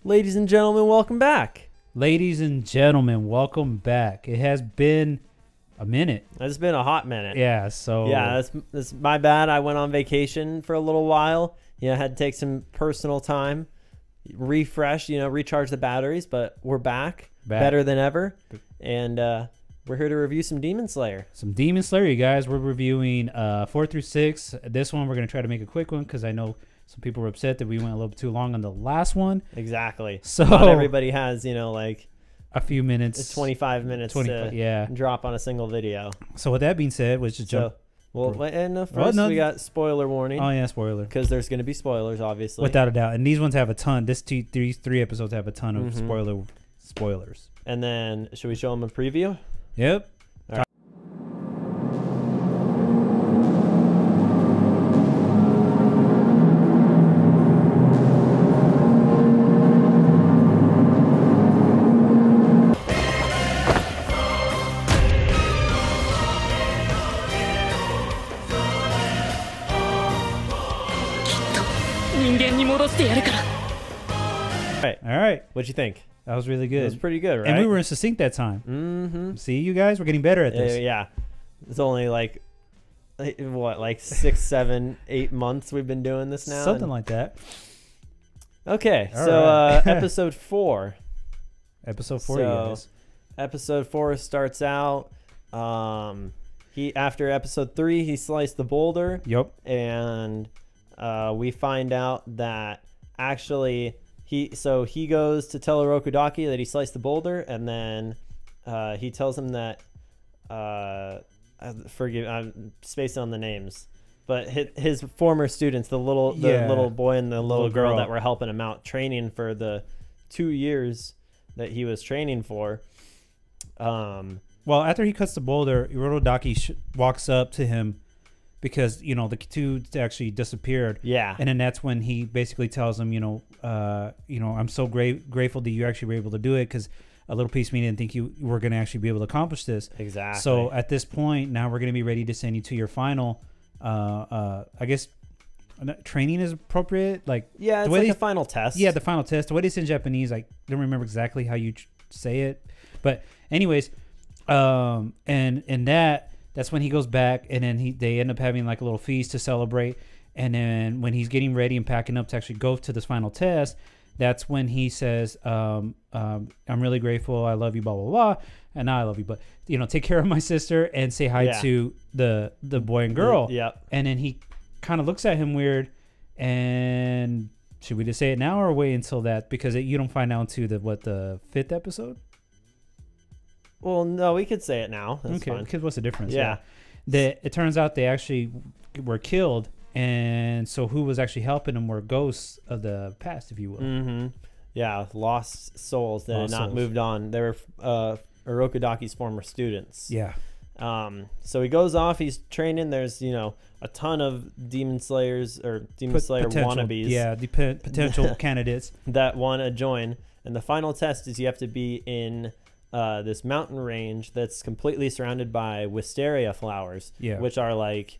Ladies and gentlemen, welcome back. Ladies and gentlemen, welcome back. It has been a minute. It's been a hot minute. Yeah, so... Yeah, that's my bad. I went on vacation for a little while. I had to take some personal time, refresh, recharge the batteries, but we're back. Better than ever. And we're here to review some Demon Slayer. Some Demon Slayer, you guys. We're reviewing 4 through 6. This one, we're going to try to make a quick one because I know some people were upset that we went a little bit too long on the last one. Exactly. So not everybody has, like a few minutes, 25 minutes to drop on a single video. So with that being said, let's just jump. Well, and first we got spoiler warning. Oh yeah, spoiler. Because there's going to be spoilers, obviously. Without a doubt. And these ones have a ton. These three episodes have a ton of spoilers. And then, should we show them a preview? Yep. All right. All right. What'd you think? That was really good. It was pretty good, right? And we were in succinct that time. Mm-hmm. See, you guys, we're getting better at this. Yeah. It's only like 6, 7, 8 months we've been doing this now. Something like that. Okay, All so right. episode 4. Episode 4, so, you guys. Episode 4 starts out. After episode 3, he sliced the boulder. Yep. And we find out that actually he goes to tell Orokodaki that he sliced the boulder, and then he tells him that I'm spacing on the names, but his former students, the little boy and the little girl that were helping him out training for the 2 years that he was training for. Well, after he cuts the boulder, Orokodaki walks up to him because the two actually disappeared. Yeah. And then that's when he basically tells him, I'm so grateful that you actually were able to do it, because a little piece of me didn't think you were going to actually be able to accomplish this. Exactly. So at this point, now we're going to be ready to send you to your final, I guess, training is appropriate. Yeah, it's like a final test. Yeah, the final test. The way it's in Japanese, I don't remember exactly how you say it. But anyways, and that's when he goes back, and then they end up having like a little feast to celebrate. And then when he's getting ready and packing up to actually go to this final test, that's when he says, I'm really grateful. I love you, blah, blah, blah. And now I love you. But, take care of my sister and say hi to the boy and girl. Yeah. And then he kind of looks at him weird. And should we just say it now or wait until that? Because you don't find out until the 5th episode? Well, no, we could say it now. That's okay, fine. because what's the difference? Yeah. It turns out they actually were killed. And so who was actually helping them were ghosts of the past, if you will. Mm-hmm. Yeah, lost souls that had not moved on. They were Orokodaki's former students. Yeah. So he goes off. He's training. There's, a ton of Demon Slayers or Demon Slayer wannabes. Yeah, potential candidates that want to join. And the final test is you have to be in this mountain range that's completely surrounded by wisteria flowers, which are like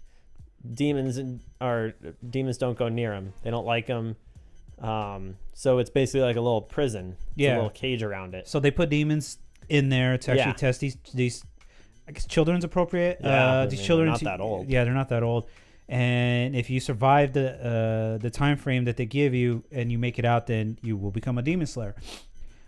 demons don't go near them. They don't like them. So it's basically like a little prison. It's a little cage around it. So they put demons in there to actually test these I guess children's appropriate. These children are not that old. Yeah, they're not that old. And if you survive the time frame that they give you and you make it out, then you will become a demon slayer.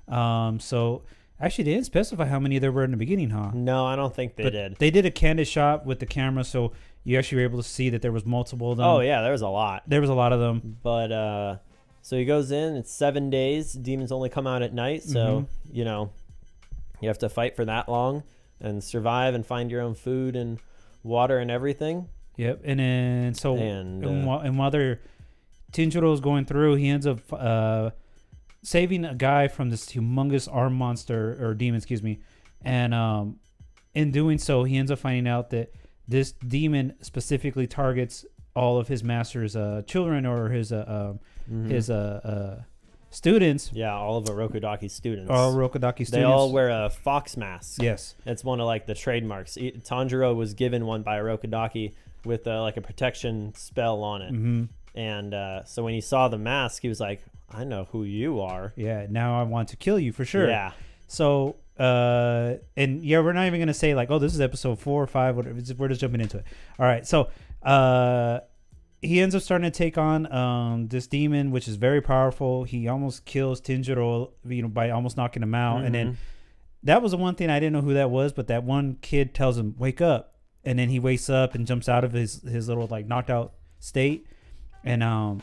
So actually, they didn't specify how many there were in the beginning, huh? No, I don't think they did. They did a candid shot with the camera, so you actually were able to see that there was multiple of them. Oh, yeah, there was a lot. There was a lot of them. But, so he goes in. It's 7 days. Demons only come out at night, so, you have to fight for that long and survive and find your own food and water and everything. Yep, and then, so, and while Tinjiro's going through, he ends up saving a guy from this humongous arm monster, or demon, excuse me. And in doing so, he ends up finding out that this demon specifically targets all of his master's children, or his students. Yeah, all of Orokodaki's students. All Orokodaki's students. They all wear a fox mask. Yes. It's one of like the trademarks. Tanjiro was given one by Orokodaki with like a protection spell on it. And so when he saw the mask, he was like, I know who you are. Yeah, now I want to kill you for sure. Yeah. So, and yeah, we're not even going to say like, oh, this is episode 4 or 5, whatever. We're just jumping into it. All right. So, he ends up starting to take on this demon, which is very powerful. He almost kills Tanjiro, by almost knocking him out. And then that was the one thing I didn't know who that was, but that one kid tells him, wake up. And then he wakes up and jumps out of his little like knocked out state. And I'm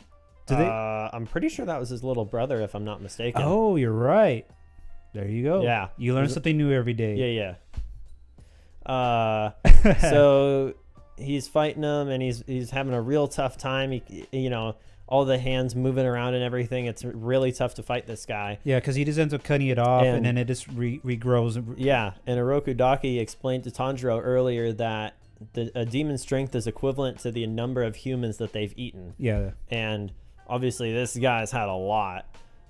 pretty sure that was his little brother, if I'm not mistaken. Oh, you're right. There you go. Yeah. You learn something new every day. Yeah. So he's fighting him, and he's having a real tough time. He, all the hands moving around and everything. It's really tough to fight this guy. Yeah, because he just ends up cutting it off, and then it just regrows. Yeah, and Oroku explained to Tanjiro earlier that a demon's strength is equivalent to the number of humans that they've eaten. Yeah. And obviously this guy's had a lot.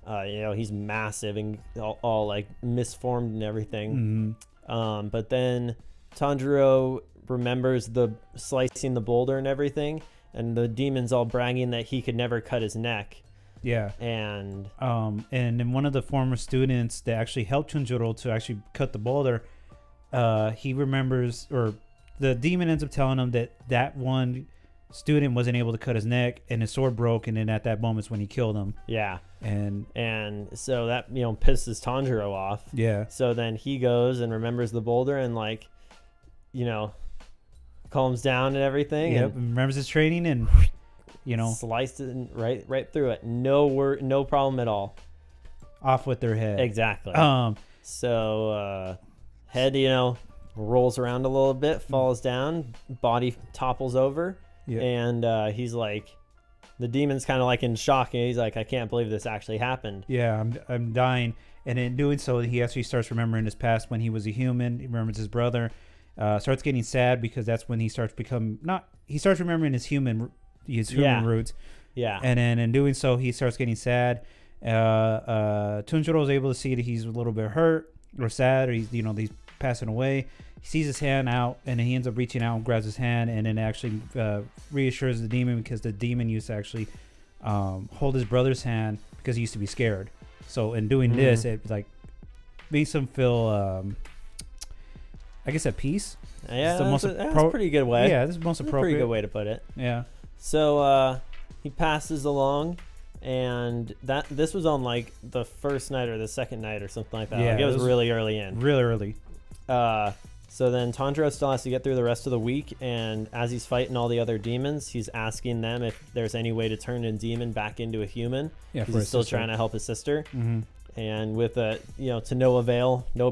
He's massive and all like misformed and everything. But then Tanjiro remembers the slicing the boulder and everything, and the demon's all bragging that he could never cut his neck. Yeah. And then one of the former students that actually helped Tanjiro to actually cut the boulder, he remembers, or the demon ends up telling him that one student wasn't able to cut his neck, and his sword broke, and then at that moment's when he killed him. Yeah. And so that pisses Tanjiro off. Yeah. So then he goes and remembers the boulder and calms down and everything. Yep. And remembers his training and sliced it right through it. No problem at all. Off with their head. Exactly. So head rolls around a little bit, falls down, body topples over. Yeah. And he's like, the demon's kind of like in shock, and he's like, I can't believe this actually happened. Yeah, I'm dying. And in doing so, he actually starts remembering his past when he was a human. He remembers his brother. Starts getting sad because that's when he starts remembering his human roots. Yeah. And then in doing so, he starts getting sad. Tunjiro is able to see that he's a little bit hurt or sad, or he's passing away. He sees his hand out, and then he ends up reaching out and grabs his hand, and then actually reassures the demon, because the demon used to actually hold his brother's hand because he used to be scared. So in doing this, it like makes him feel, I guess, at peace. Yeah, that's a pretty good way. Yeah, this is the most appropriate. Pretty good way to put it. Yeah. So he passes along, and this was on like the first night or the second night or something like that. Yeah, like it was really early in. Really early. So then Tanjiro still has to get through the rest of the week, and as he's fighting all the other demons, he's asking them if there's any way to turn a demon back into a human. Yeah, he's still trying to help his sister. And with to no avail, no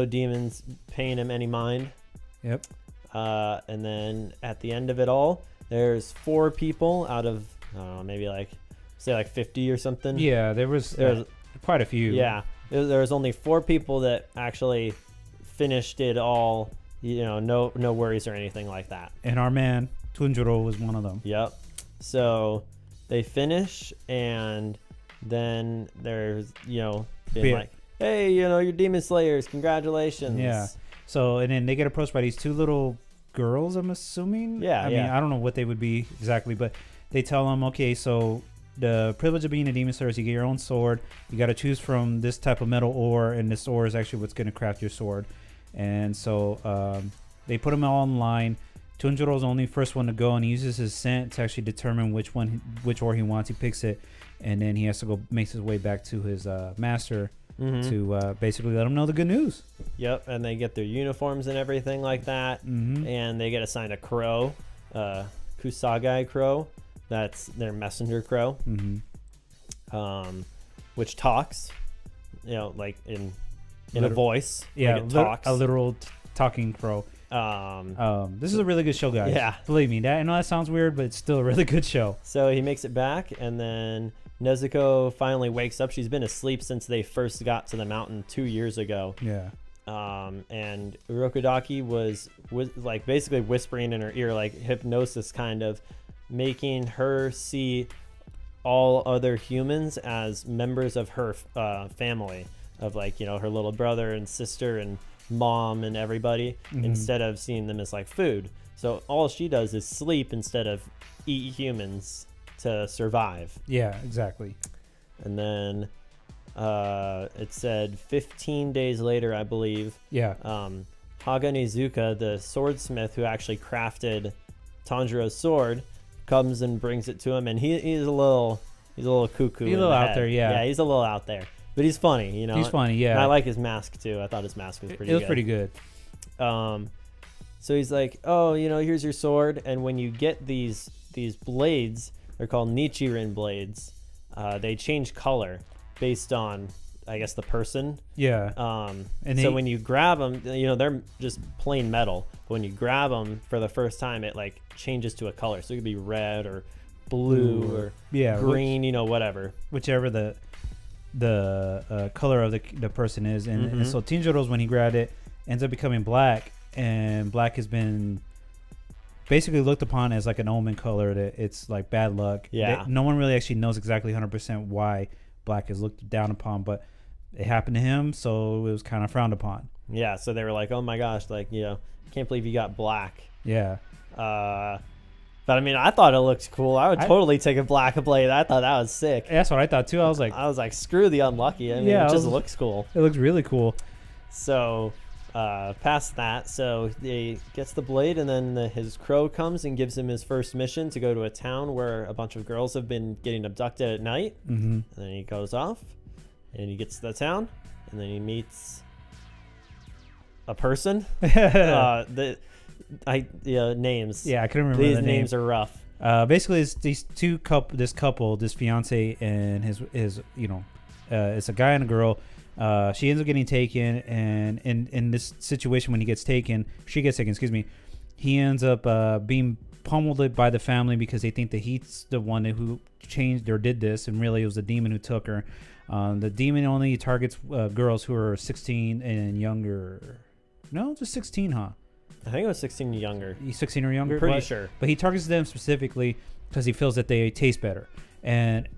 demons paying him any mind. Yep. And then at the end of it all, there's 4 people out of maybe say 50 or something. Yeah, there's quite a few. Yeah, there was only 4 people that actually finished it all. No worries or anything like that. And our man Tunjiro was one of them. Yep. So they finish, and then there's being like, hey, you're demon slayers, congratulations. Yeah. So and then they get approached by these 2 little girls, I'm assuming. Yeah. I mean, I don't know what they would be exactly, but they tell them, okay, so the privilege of being a demon slayer is you get your own sword. You got to choose from this type of metal ore, and this ore is actually what's going to craft your sword. And so they put them all in line. Tunjiro's only first one to go, and he uses his scent to actually determine which ore he wants. He picks it, and then he has to go, makes his way back to his master to basically let him know the good news. Yep, and they get their uniforms and everything like that, and they get assigned a crow, Kusagai crow. That's their messenger crow, which talks, like in a voice. Yeah, like it talks. A literal talking crow. This is a really good show, guys. Yeah, believe me. I know that sounds weird, but it's still a really good show. So he makes it back, and then Nezuko finally wakes up. She's been asleep since they first got to the mountain 2 years ago. Yeah. And Urokodaki was like basically whispering in her ear, like hypnosis kind of, making her see all other humans as members of her family, of like, her little brother and sister and mom and everybody, instead of seeing them as like food. So all she does is sleep instead of eat humans. to survive. Yeah, exactly. And then it said 15 days later, I believe. Yeah. Haga Nizuka, the swordsmith who actually crafted Tanjiro's sword, comes and brings it to him, and he's a little cuckoo. He's a little out there, yeah. Yeah, he's a little out there, but he's funny, you know. He's funny, yeah. And I like his mask too. I thought his mask was pretty good. It was pretty good. So he's like, oh, you know, here's your sword, and when you get these blades, they're called Nichirin blades. They change color based on, I guess, the person. Yeah. And so when you grab them, you know, they're just plain metal. But when you grab them for the first time, it like changes to a color. So it could be red or blue or green, you know, whatever. Whichever the color of the person is. And so Tanjiro's, when he grabbed it, ends up becoming black. And black has been basically looked upon as like an omen color, that it's like bad luck. Yeah. No one really actually knows exactly 100% why black is looked down upon, but it happened to him, so it was kind of frowned upon. Yeah, so they were like, oh my gosh, like, you know, can't believe you got black. Yeah. But I mean, I thought it looked cool. I would totally take a black blade. I thought that was sick. That's what I thought too. I was like, screw the unlucky. I mean, it just looks cool. It looks really cool. So past that, so he gets the blade, and then his crow comes and gives him his first mission to go to a town where a bunch of girls have been getting abducted at night. And then he goes off, and he gets to the town, and then he meets a person. Names. Yeah, I couldn't remember these the names name. are rough. Basically, it's these this couple, this fiance and his you know, it's a guy and a girl. She ends up getting taken, and in this situation, when he gets taken, she gets taken, excuse me, he ends up being pummeled by the family because they think that he's the one who changed or did this, and really it was the demon who took her. The demon only targets girls who are 16 and younger. No, just 16, huh? I think it was 16 and younger. He's 16 or younger? I'm pretty sure. But he targets them specifically because he feels that they taste better. And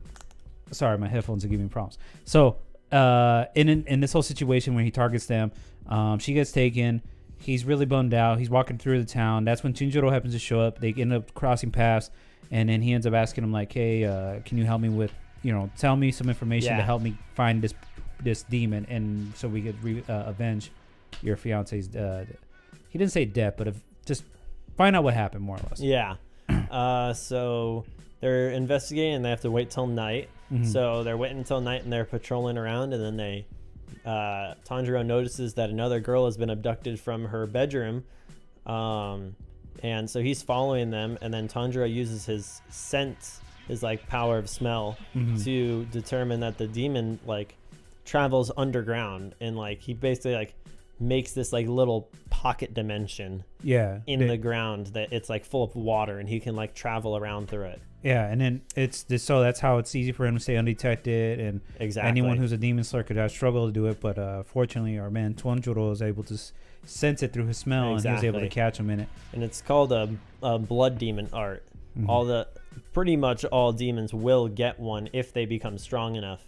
sorry, my headphones are giving me problems. So in this whole situation where he targets them, she gets taken. He's really bummed out. He's walking through the town. That's when Tanjiro happens to show up. They end up crossing paths, and then he ends up asking him like, hey, can you help me with, you know, tell me some information to help me find this demon, and so we could avenge your fiance's he didn't say death, but just find out what happened, more or less. Yeah. So they're investigating, and they have to wait till night. So they're waiting until night, and they're patrolling around, and then Tanjiro notices that another girl has been abducted from her bedroom, and so he's following them, and then Tanjiro uses his scent, his like power of smell, to determine that the demon like travels underground, and like he basically like makes this like little pocket dimension in the ground that it's like full of water, and he can like travel around through it. Yeah, and then it's this, so that's how it's easy for him to stay undetected, and anyone who's a demon slayer could have struggled to do it, but fortunately our man Tanjiro was able to sense it through his smell, and he was able to catch him in it. And it's called a blood demon art. Pretty much all demons will get one if they become strong enough,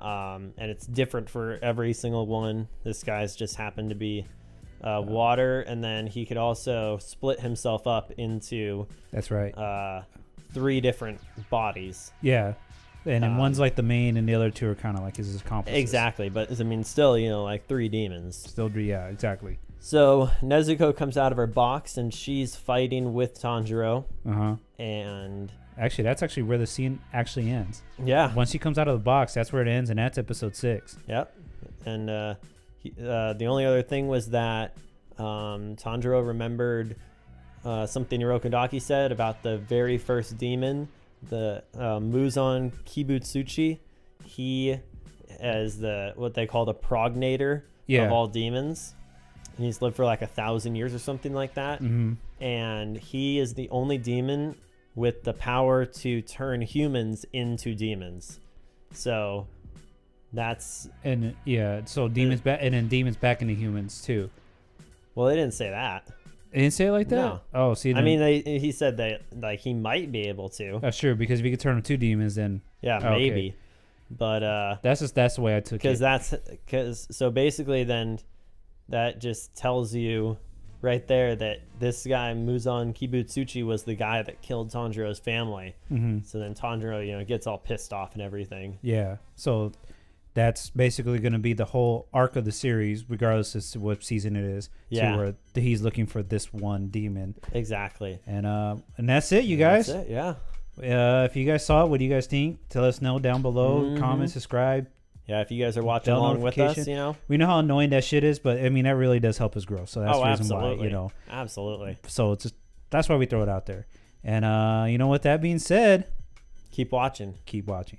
and it's different for every single one. This guy's just happened to be water, and then he could also split himself up into 3 different bodies. Yeah. And then one's like the main, and the other 2 are kind of like his accomplices. Exactly. But I mean, still, you know, like 3 demons. Still, yeah, exactly. So Nezuko comes out of her box, and she's fighting with Tanjiro. And actually, that's actually where the scene actually ends. Yeah. Once she comes out of the box, that's where it ends, and that's episode 6. Yep. And the only other thing was that Tanjiro remembered something Hirokadaki said about the very first demon, the Muzan Kibutsuchi. He is what they call the prognator of all demons, and he's lived for like 1,000 years or something like that. And he is the only demon with the power to turn humans into demons. So that's so demons back, and then demons back into humans too. Well, they didn't say that. They didn't say it like that? No. Oh, see. I mean, he said that like he might be able to. That's true, because if you could turn them to demons, then maybe. Okay. But that's the way I took it. Because so basically then that just tells you right there that this guy Muzan Kibutsuchi was the guy that killed Tanjiro's family. So then Tanjiro, you know, gets all pissed off and everything. Yeah. So that's basically going to be the whole arc of the series, regardless as to what season it is. Yeah. To where he's looking for this one demon. Exactly. And that's it, you guys. That's it, yeah. If you guys saw it, what do you guys think? Tell us know down below. Comment, subscribe. Yeah, if you guys are watching along with us, you know. We know how annoying that shit is, but I mean, that really does help us grow. So that's the reason why, you know. Absolutely. So it's just, that's why we throw it out there. And you know, with that being said, keep watching. Keep watching.